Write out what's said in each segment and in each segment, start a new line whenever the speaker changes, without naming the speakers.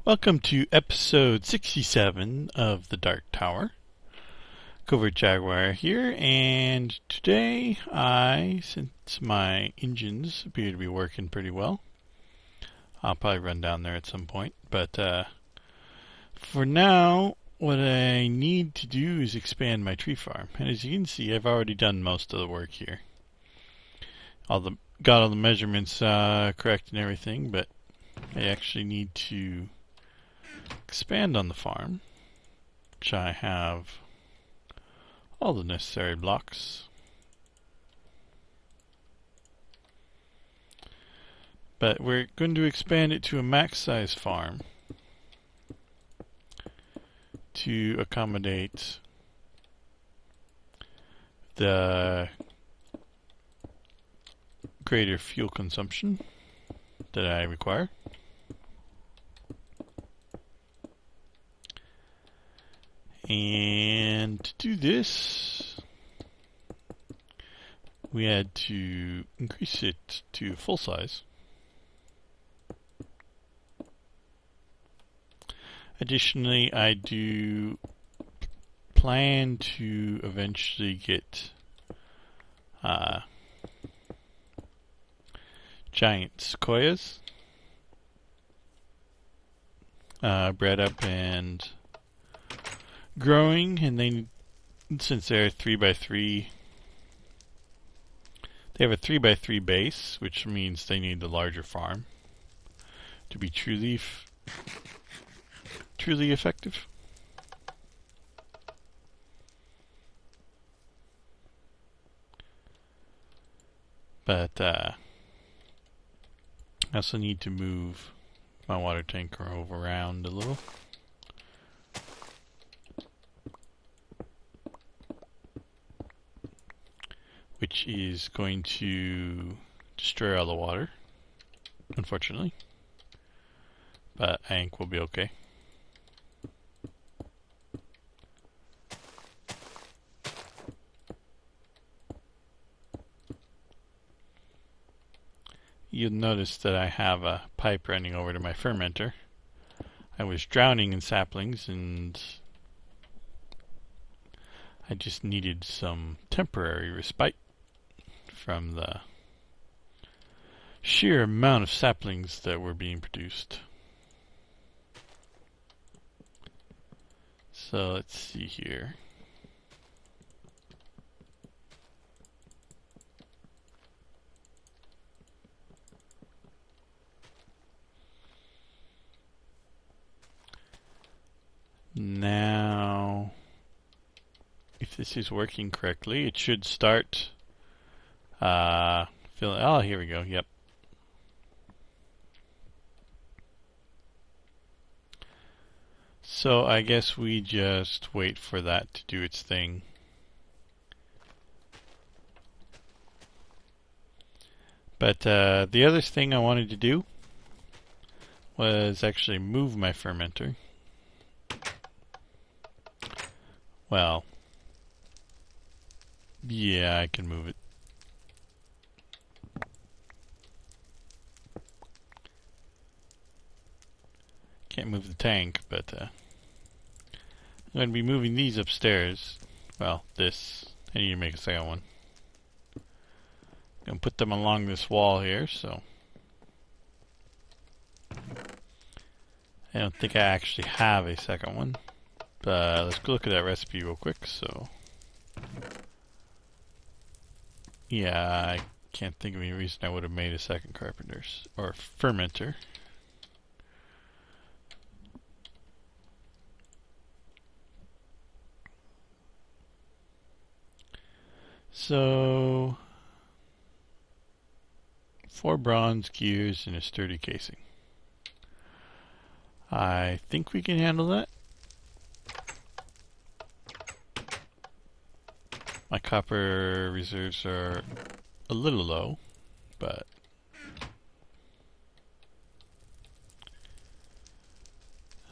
Welcome to episode 67 of The Dark Tower. Covert Jaguar here, and today since my engines appear to be working pretty well, I'll probably run down there at some point, but for now, what I need to do is expand my tree farm. And as you can see, I've already done most of the work here. Got all the measurements correct and everything, but I actually need to expand on the farm, which I have all the necessary blocks. But we're going to expand it to a max size farm to accommodate the greater fuel consumption that I require. And to do this, we had to increase it to full size. Additionally, I do plan to eventually get giant sequoias bred up and growing, and since they're 3x3, they have a 3x3 base, which means they need the larger farm to be truly effective. But I also need to move my water tank around a little. Which is going to destroy all the water, unfortunately. But I think we'll be okay. You'll notice that I have a pipe running over to my fermenter. I was drowning in saplings and I just needed some temporary respite from the sheer amount of saplings that were being produced. So let's see here. Now, if this is working correctly, it should start filling. Oh, here we go. Yep. So I guess we just wait for that to do its thing. But the other thing I wanted to do was actually move my fermenter. Well, yeah, I can move it. Can't move the tank, but I'm going to be moving these upstairs. Well, this. I need to make a second one. I'm going to put them along this wall here, so I don't think I actually have a second one. But let's go look at that recipe real quick. So, yeah, I can't think of any reason I would have made a second carpenter's or fermenter. So, 4 bronze gears and a sturdy casing. I think we can handle that. My copper reserves are a little low, but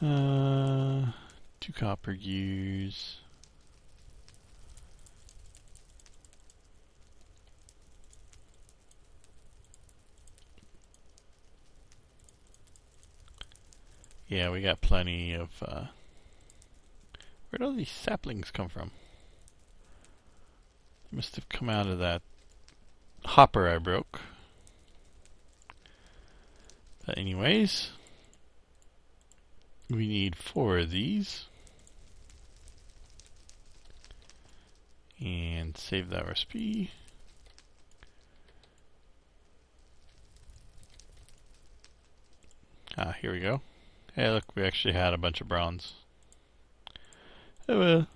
two copper gears. Yeah, we got plenty of, where'd all these saplings come from? They must have come out of that hopper I broke. But anyways, we need 4 of these. And save that recipe. Ah, here we go. Hey, look, we actually had a bunch of bronze. Oh well.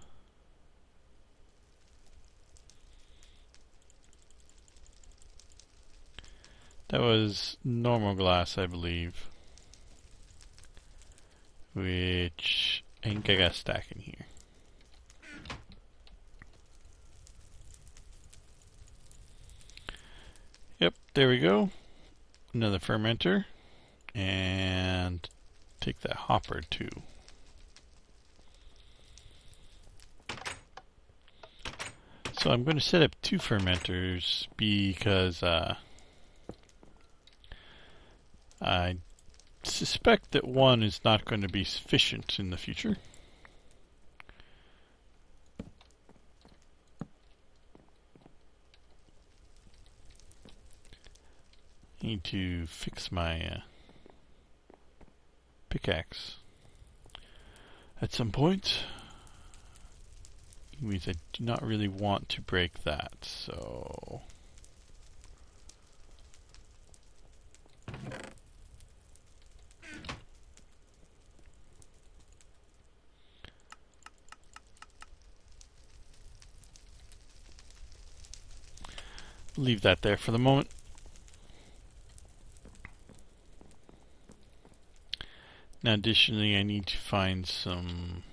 That was normal glass, I believe. Which I think I got a stack in here. Yep, there we go. Another fermenter. And take that hopper too. So I'm going to set up 2 fermenters because I suspect that one is not going to be sufficient in the future. Need to fix my pickaxe at some point. Anyways, I do not really want to break that, so leave that there for the moment. Now additionally, I need to find some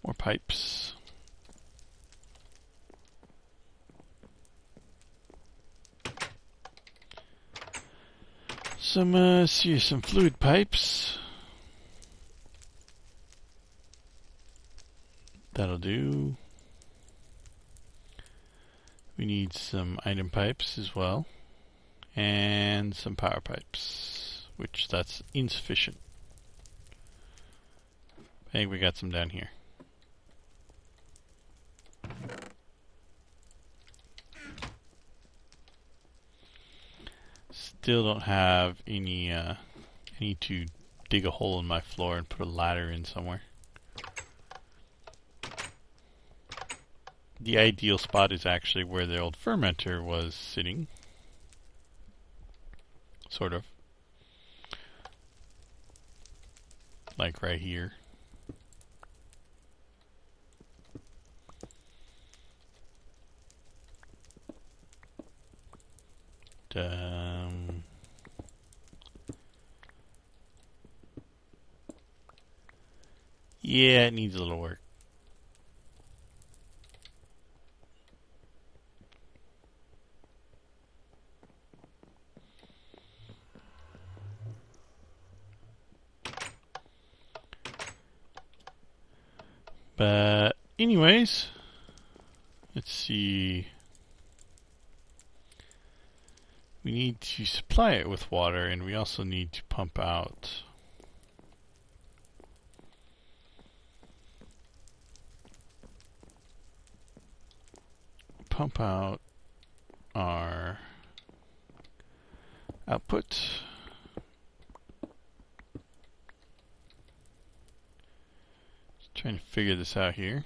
more pipes. Some fluid pipes. That'll do. We need some item pipes as well. And some power pipes, which that's insufficient. I think we got some down here. Still don't have any, I need to dig a hole in my floor and put a ladder in somewhere. The ideal spot is actually where the old fermenter was sitting. Sort of. Like right here. Yeah, it needs a little work. But anyways, let's see. We need to supply it with water, and we also need to pump out our output. Just trying to figure this out here.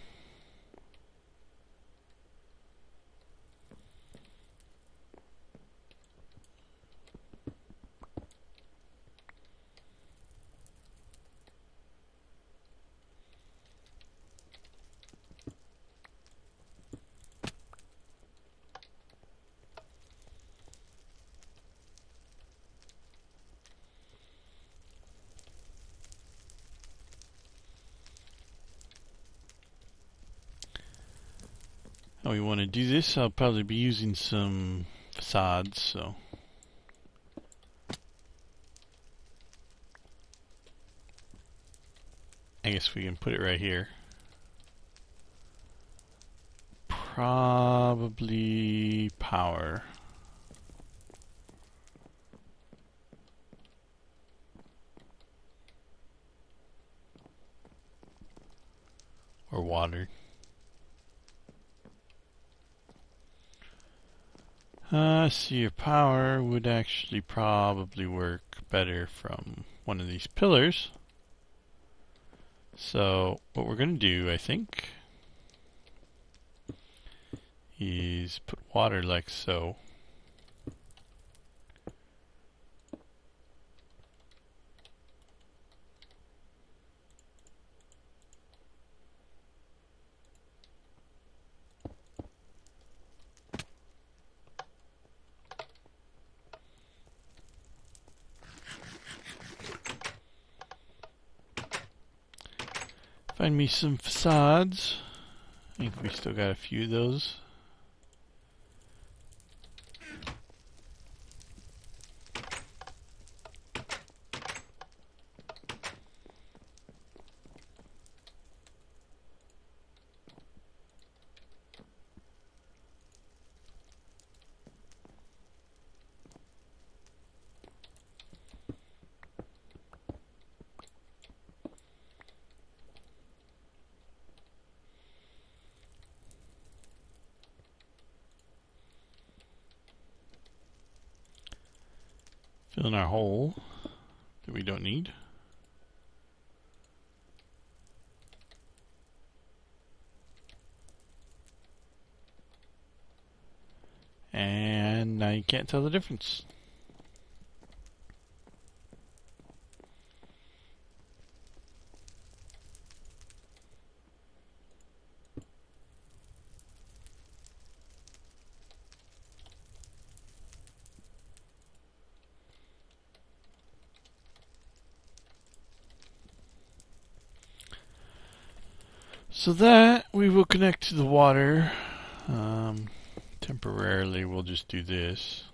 How we want to do this, I'll probably be using some facades, so I guess we can put it right here. Probably power. or water. So your power would actually probably work better from one of these pillars. So what we're going to do, I think, is put water like so. Find me some facades. I think we still got a few of those. Fill in our hole that we don't need. And now you can't tell the difference. So that we will connect to the water. Temporarily we'll just do this.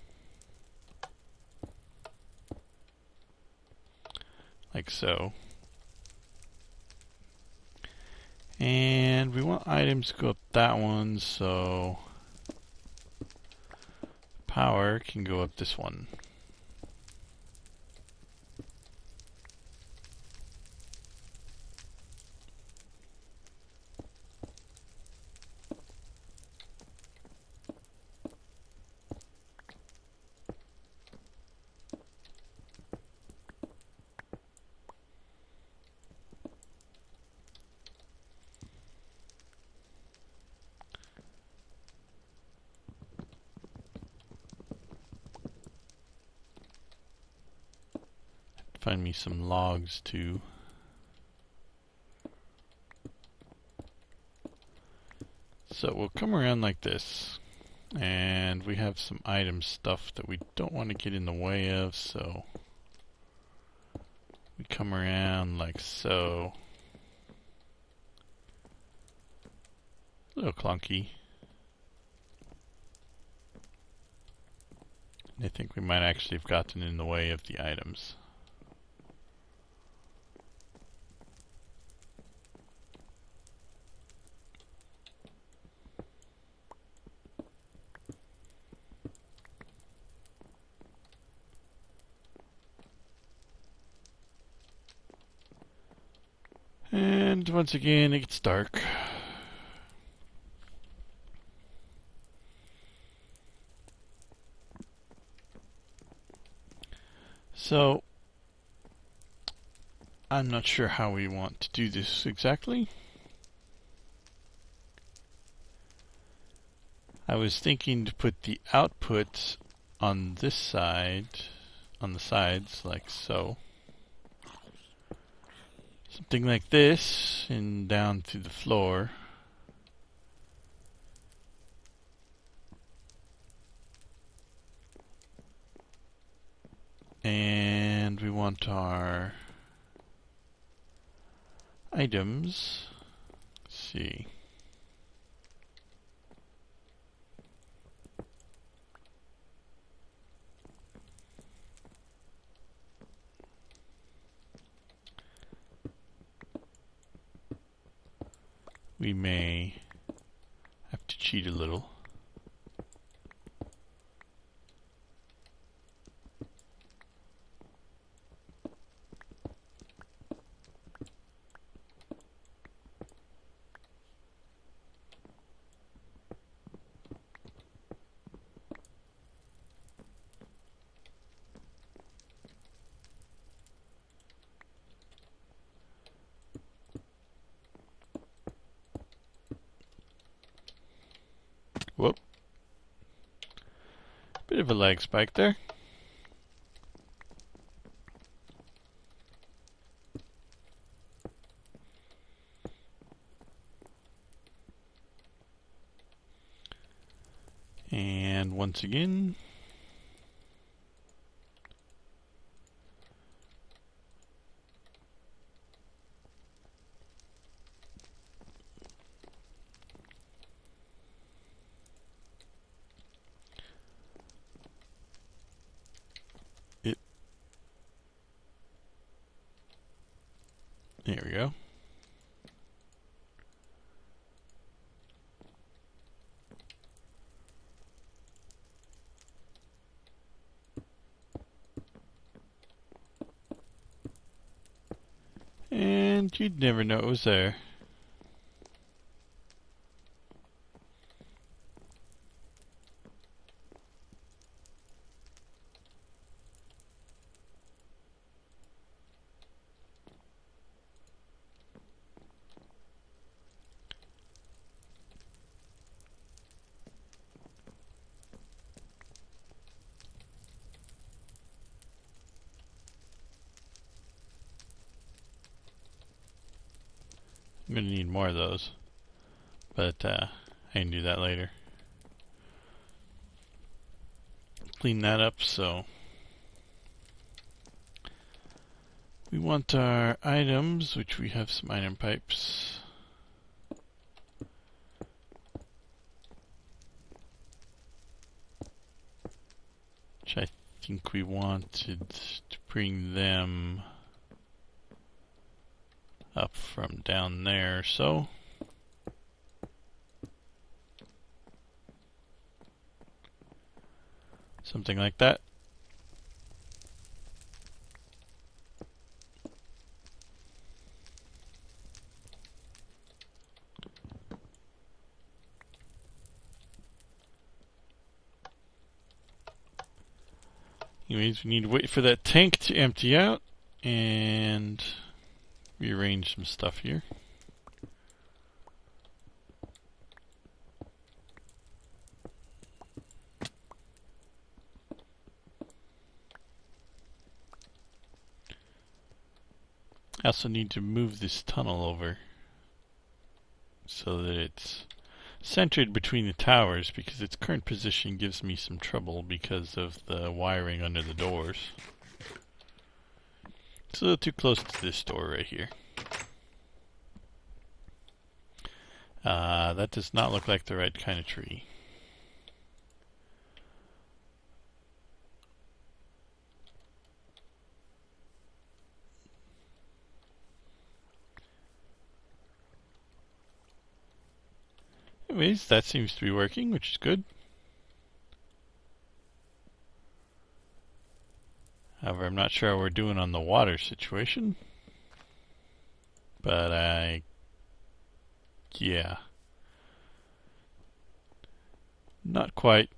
Like so. And we want items to go up that one, so power can go up this one. Find me some logs too. So we'll come around like this, and we have some item stuff that we don't want to get in the way of, so we come around like so. A little clunky. I think we might actually have gotten in the way of the items. And once again, it gets dark. So, I'm not sure how we want to do this exactly. I was thinking to put the output on this side, on the sides, like so. Something like this, and down to the floor. And we want our items. Let's see. We may have to cheat a little. of a lag spike there. And once again, there we go. And you'd never know it was there. I'm going to need more of those, but I can do that later. Clean that up. So we want our items, which we have some iron pipes. Which I think we wanted to bring them up from down there, so something like that. Anyways, we need to wait for that tank to empty out and rearrange some stuff here. I also need to move this tunnel over so that it's centered between the towers, because its current position gives me some trouble because of the wiring under the doors. It's a little too close to this door right here. That does not look like the right kind of tree. Anyways, that seems to be working, which is good. However, I'm not sure how we're doing on the water situation. But yeah. Not quite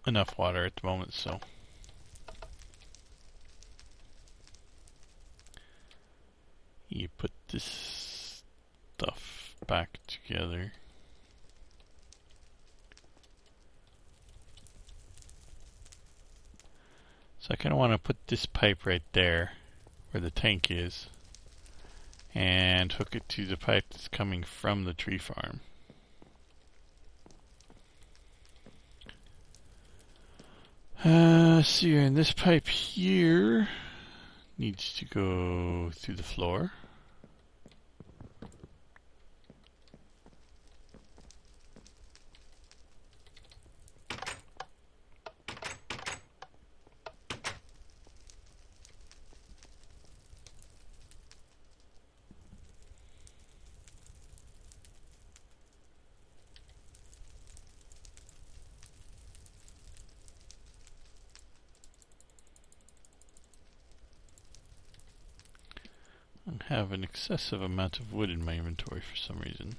enough water at the moment, so. You put this stuff back together. So I kind of want to put this pipe right there where the tank is and hook it to the pipe that's coming from the tree farm. So yeah, and this pipe here needs to go through the floor. I have an excessive amount of wood in my inventory for some reason.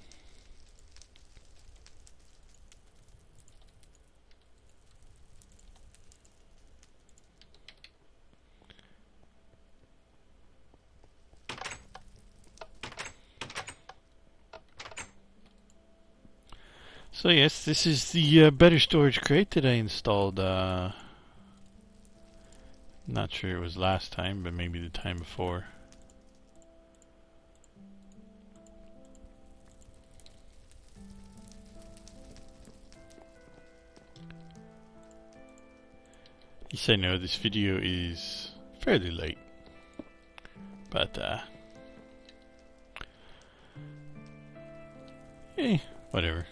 So yes, this is the better storage crate that I installed. Not sure it was last time, but maybe the time before. Yes, I know this video is fairly late, but whatever.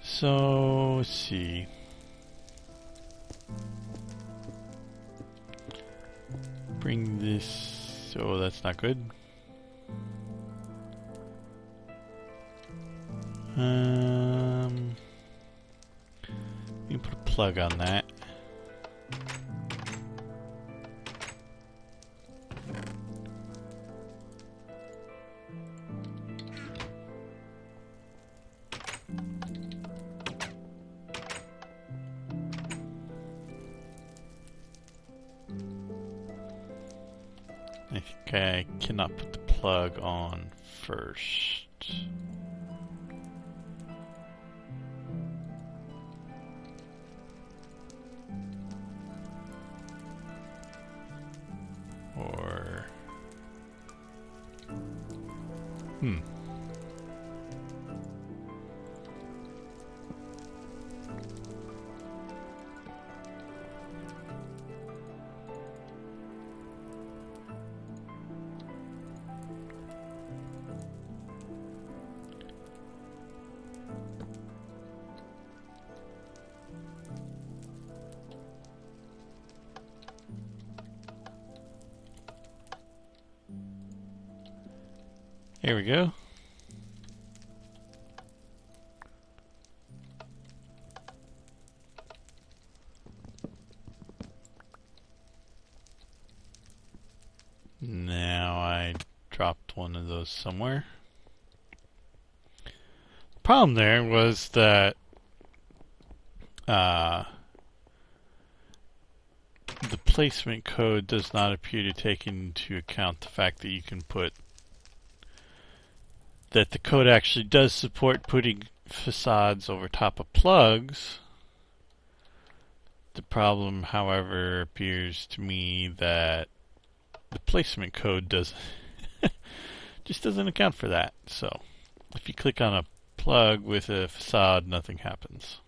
So, let's see. Bring this. Oh, that's not good. You put a plug on that. I think I cannot put the plug on first. Or... Here we go. Now I dropped one of those somewhere. The problem there was that the placement code does not appear to take into account the fact that you can put that the code actually does support putting facades over top of plugs. The problem, however, appears to me that the placement code does just doesn't account for that. So if you click on a plug with a facade, nothing happens.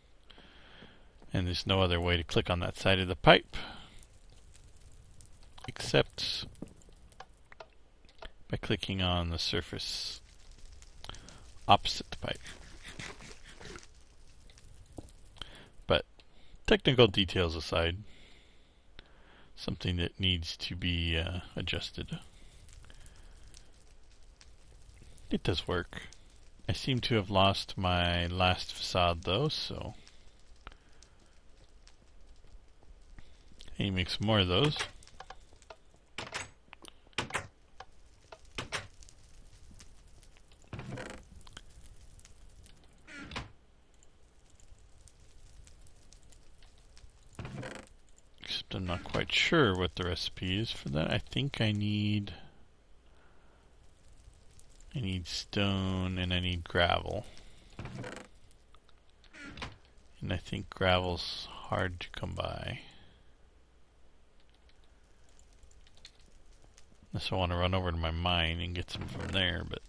And there's no other way to click on that side of the pipe except by clicking on the surface opposite the pipe. But technical details aside, something that needs to be adjusted. It does work. I seem to have lost my last facade though, so he makes more of those. Except I'm not quite sure what the recipe is for that. I think I need stone and I need gravel. And I think gravel's hard to come by. Unless I want to run over to my mine and get some from there, but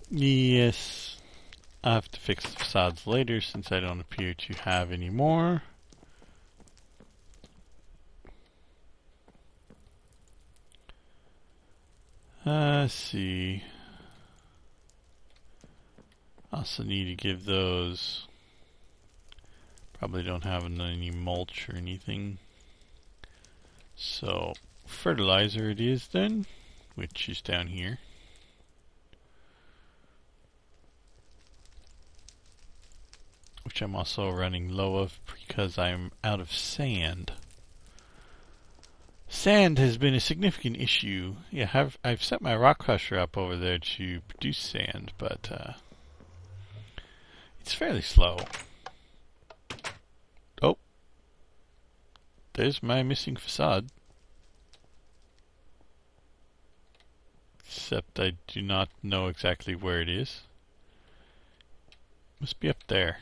yes, I'll have to fix the facades later since I don't appear to have any more. Let's see. Also need to give those. Probably don't have any mulch or anything. So fertilizer it is then, which is down here. Which I'm also running low of because I'm out of sand. Sand has been a significant issue. Yeah, I've set my rock crusher up over there to produce sand, but it's fairly slow. Oh, there's my missing facade. Except I do not know exactly where it is. Must be up there.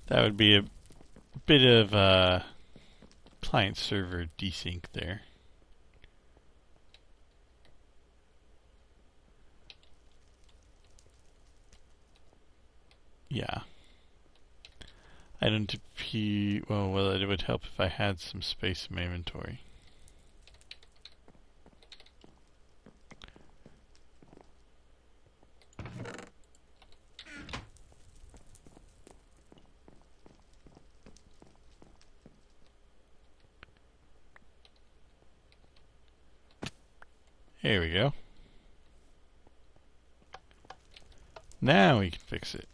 That would be a bit of client-server desync there. Yeah. I don't well, it would help if I had some space in my inventory. Here we go. Now we can fix it.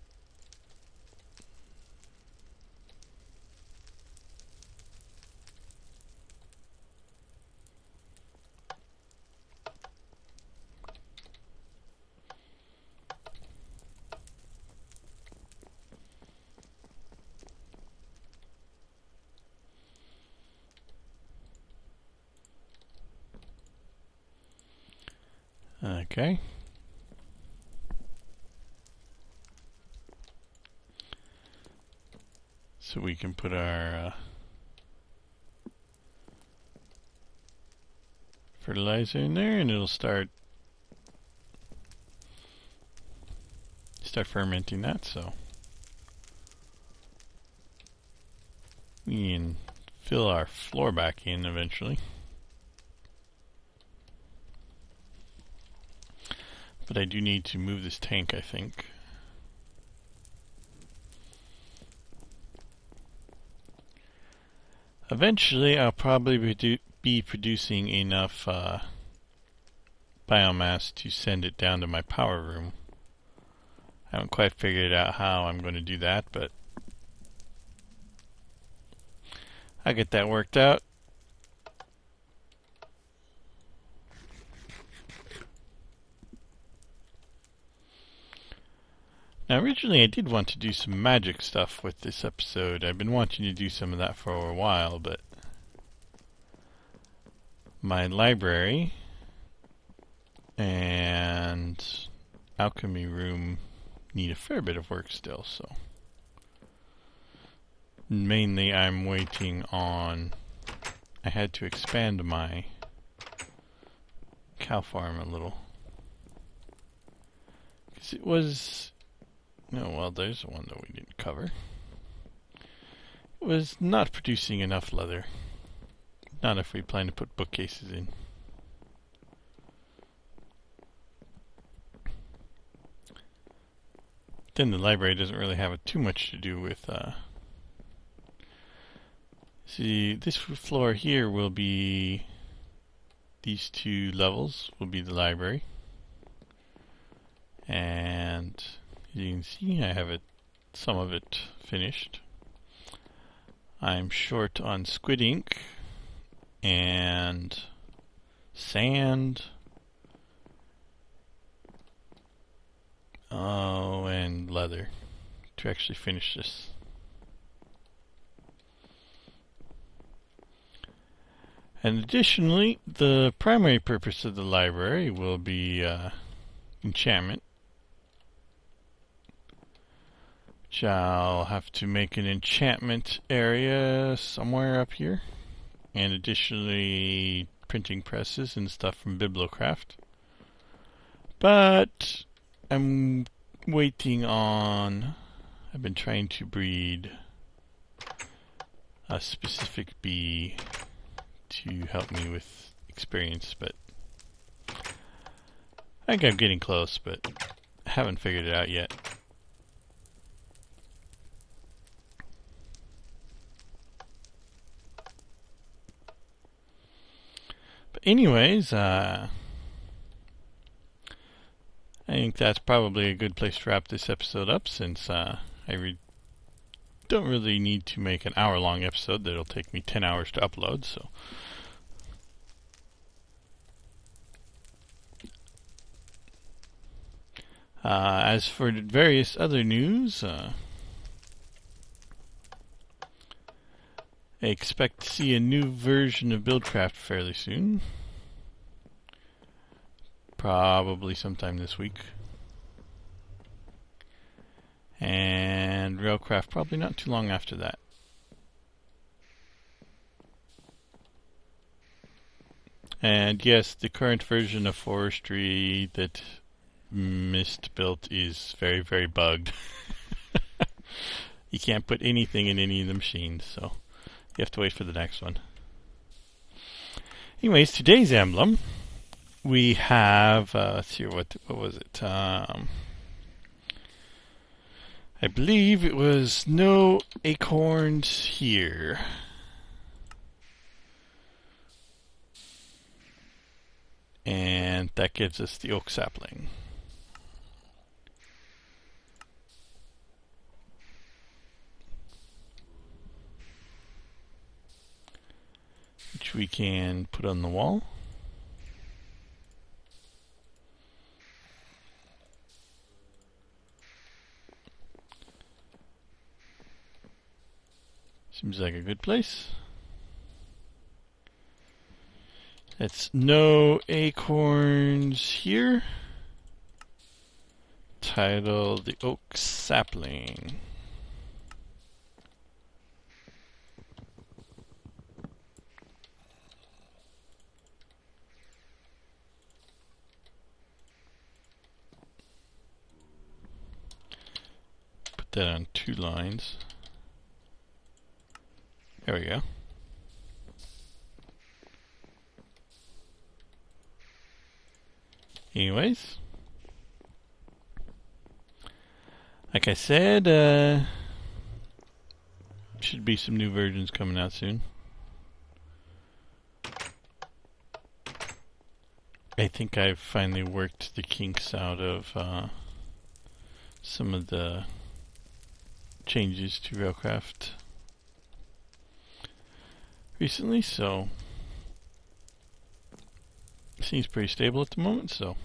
Okay. So we can put our fertilizer in there, and it'll start fermenting that. So we can fill our floor back in eventually. But I do need to move this tank, I think. Eventually, I'll probably be producing enough biomass to send it down to my power room. I haven't quite figured out how I'm going to do that, but I'll get that worked out. Now, originally I did want to do some magic stuff with this episode. I've been wanting to do some of that for a while, but my library and alchemy room need a fair bit of work still, so mainly I'm waiting on... I had to expand my cow farm a little. Because it was... Oh, well, there's one that we didn't cover. It was not producing enough leather. Not if we plan to put bookcases in. Then the library doesn't really have too much to do with... See, this floor here will be... These two levels will be the library. And... you can see I have some of it finished. I'm short on squid ink and sand. Oh, and leather to actually finish this. And additionally, the primary purpose of the library will be enchantment. I'll have to make an enchantment area somewhere up here, and additionally printing presses and stuff from Bibliocraft. But I'm waiting on... I've been trying to breed a specific bee to help me with experience, but I think I'm getting close, but I haven't figured it out yet. Anyways, I think that's probably a good place to wrap this episode up, since I don't really need to make an hour-long episode that'll take me 10 hours to upload, so. As for various other news, I expect to see a new version of Buildcraft fairly soon. Probably sometime this week. And railcraft probably not too long after that. And yes, the current version of forestry that Mist built is very, very bugged. You can't put anything in any of the machines, so you have to wait for the next one. Anyways, today's emblem, we have, let's see, what was it? I believe it was no acorns here. And that gives us the oak sapling. Which we can put on the wall. Seems like a good place. It's no acorns here. Title the oak sapling. Put that on 2 lines. There we go. Anyways, like I said, should be some new versions coming out soon. I think I've finally worked the kinks out of some of the changes to railcraft recently, so seems pretty stable at the moment, so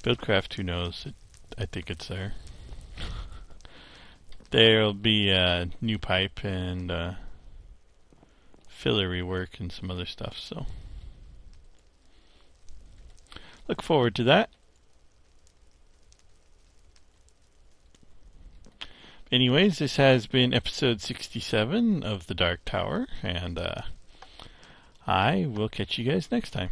Buildcraft, who knows? I think it's there. There'll be a new pipe and filler rework and some other stuff, so look forward to that. Anyways, this has been episode 67 of The Dark Tower, and I will catch you guys next time.